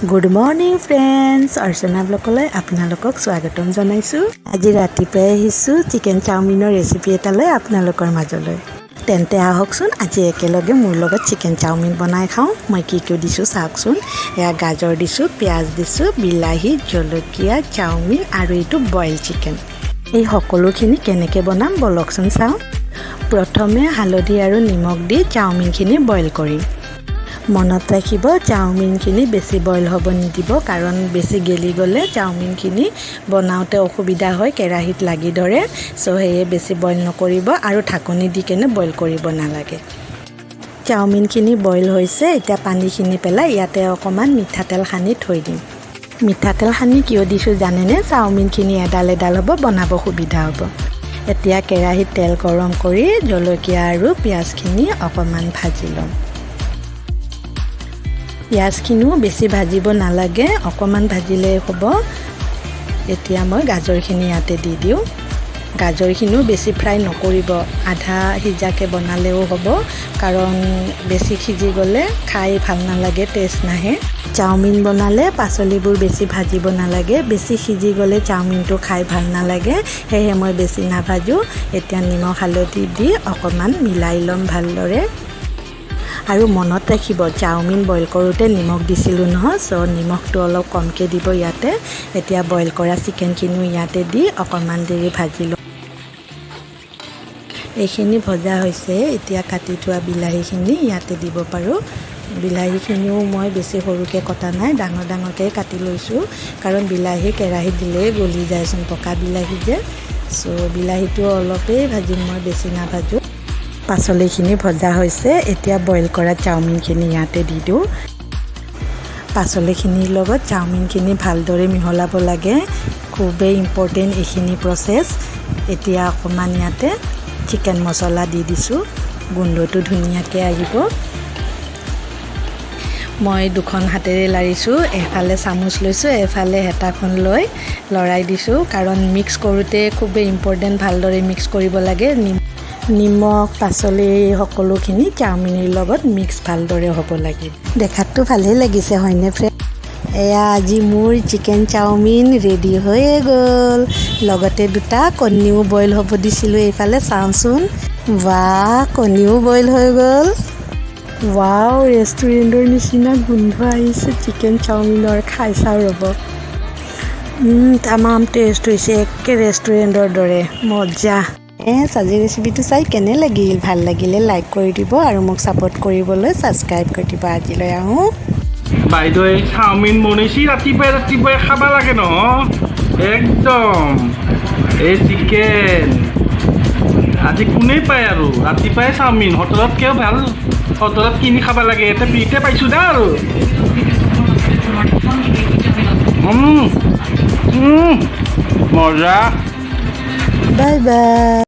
Good morning friends, অৰ্চনা ব্লগলৈ আপোনালোকক স্বাগতম জনাইছোঁ। আজি ৰাতিপুৱাই আহিছোঁ চিকেন চাওমিনৰ ৰেচিপি এটালৈ আপোনালোকৰ মাজলৈ। তেন্তে আহকচোন আজি একেলগে মোৰ লগত চিকেন চাওমিন বনাই খাওঁ। মই কি দিছোঁ চাওকচোন। এয়া গাজৰ দিছোঁ, পিঁয়াজ দিছোঁ, বিলাহী, জলকীয়া, চাওমিন আৰু এইটো বইল চিকেন। এই সকলোখিনি কেনেকৈ বনাম বলকচোন চাওঁ। প্ৰথমে হালধি আৰু নিমখ দি চাওমিনখিনি বইল কৰিম। মনত ৰাখিব চাওমিনখিনি বেছি বইল হ'ব নিদিব, কাৰণ বেছি গেলি গ'লে চাওমিনখিনি বনাওঁতে অসুবিধা হয়, কেৰাহীত লাগি ধৰে। সেয়ে বেছি বইল নকৰিব আৰু ঢাকনি দি কেনে বইল কৰিব নালাগে। চাওমিনখিনি বইল হৈছে, এতিয়া পানীখিনি পেলাই ইয়াতে অকণমান মিঠাতেল সানি থৈ দিম। মিঠাতেল সানি কিয় দিছোঁ জানেনে? চাওমিনখিনি এডাল এডাল হ'ব, বনাব সুবিধা হ'ব। এতিয়া কেৰাহীত তেল গৰম কৰি জলকীয়া আৰু পিঁয়াজখিনি অকণমান ভাজি ল'ম। পিঁয়াজখিনিও বেছি ভাজিব নালাগে, অকণমান ভাজিলেই হ'ব। এতিয়া মই গাজৰখিনি ইয়াতে দি দিওঁ। গাজৰখিনিও বেছি ফ্ৰাই নকৰিব, আধা সিজাকৈ বনালেও হ'ব, কাৰণ বেছি সিজি গ'লে খাই ভাল নালাগে, টেষ্ট নাহে। চাওমিন বনালে পাচলিবোৰ বেছি ভাজিব নালাগে, বেছি সিজি গ'লে চাওমিনটো খাই ভাল নালাগে। সেয়েহে মই বেছি নাভাজোঁ। এতিয়া নিমখ হালধি দি অকণমান মিলাই ল'ম ভালদৰে। আৰু মনত ৰাখিব চাওমিন বইল কৰোঁতে নিমখ দিছিলোঁ নহয়, নিমখটো অলপ কমকৈ দিব ইয়াতে। এতিয়া বইল কৰা চিকেনখিনিও ইয়াতে দি অকণমান দেৰি ভাজি ল'ম। এইখিনি ভজা হৈছে, এতিয়া কাটি থোৱা বিলাহীখিনি ইয়াতে দিব পাৰোঁ। বিলাহীখিনিও মই বেছি সৰুকৈ কটা নাই, ডাঙৰ ডাঙৰকৈ কাটি লৈছোঁ, কাৰণ বিলাহী কেৰাহীত দিলেই গলি যায়চোন, পকা বিলাহী যে। বিলাহীটো অলপেই ভাজিম, মই বেছি নাভাজোঁ। পাচলিখিনি ভজা হৈছে, এতিয়া বইল কৰা চাওমিনখিনি ইয়াতে দি দিওঁ। পাচলিখিনিৰ লগত চাওমিনখিনি ভালদৰে মিহলাব লাগে, খুবেই ইম্পৰ্টেণ্ট এইখিনি প্ৰচেছ। এতিয়া অকণমান ইয়াতে চিকেন মছলা দি দিছোঁ, গোন্ধটো ধুনীয়াকৈ আহিব। মই দুখন হাতেৰে লাৰিছোঁ, এফালে চামুচ লৈছোঁ, এফালে হেতাখন লৈ লৰাই দিছোঁ, কাৰণ মিক্স কৰোঁতে খুবেই ইম্পৰ্টেণ্ট, ভালদৰে মিক্স কৰিব লাগে। নিমখ পাচলি সকলোখিনি চাওমিনৰ লগত মিক্স ভালদৰে হ'ব লাগে। দেখাততো ভালেই লাগিছে হয়নে ফ্ৰেণ্ড? এয়া আজি মোৰ চিকেন চাওমিন ৰেডি হৈয়ে গ'ল। লগতে দুটা কণীও বইল হ'ব দিছিলোঁ, এইফালে চাওঁচোন। বাহ, কণীও বইল হৈ গ'ল। ৱাও, ৰেষ্টুৰেণ্টৰ নিচিনা গোন্ধ আহিছে চিকেন চাওমিনৰ। খাই চাওঁ ৰ'ব। তামাম টেষ্ট হৈছে, একে ৰেষ্টুৰেণ্টৰ দৰে, মজা। আজি ৰেচিপিটো চাই কেনে লাগিল? ভাল লাগিলে লাইক কৰি দিব আৰু মোক ছাপোৰ্ট কৰিবলৈ ছাবস্ক্ৰাইব কৰি দিব। আজিলৈ আহোঁ। বাইদেৱে চাওমিন বনাইছি, ৰাতিপুৱাই ৰাতিপুৱাই খাব লাগে নহয় একদম। এই চিকেন আজি কোনে পায় আৰু ৰাতিপুৱাই চাওমিন? হোটেলতকৈও ভাল, হোটেলত কিনি খাব লাগে। এটা ফ্ৰীতে পাইছোঁ দা আৰু মজা। Bye bye.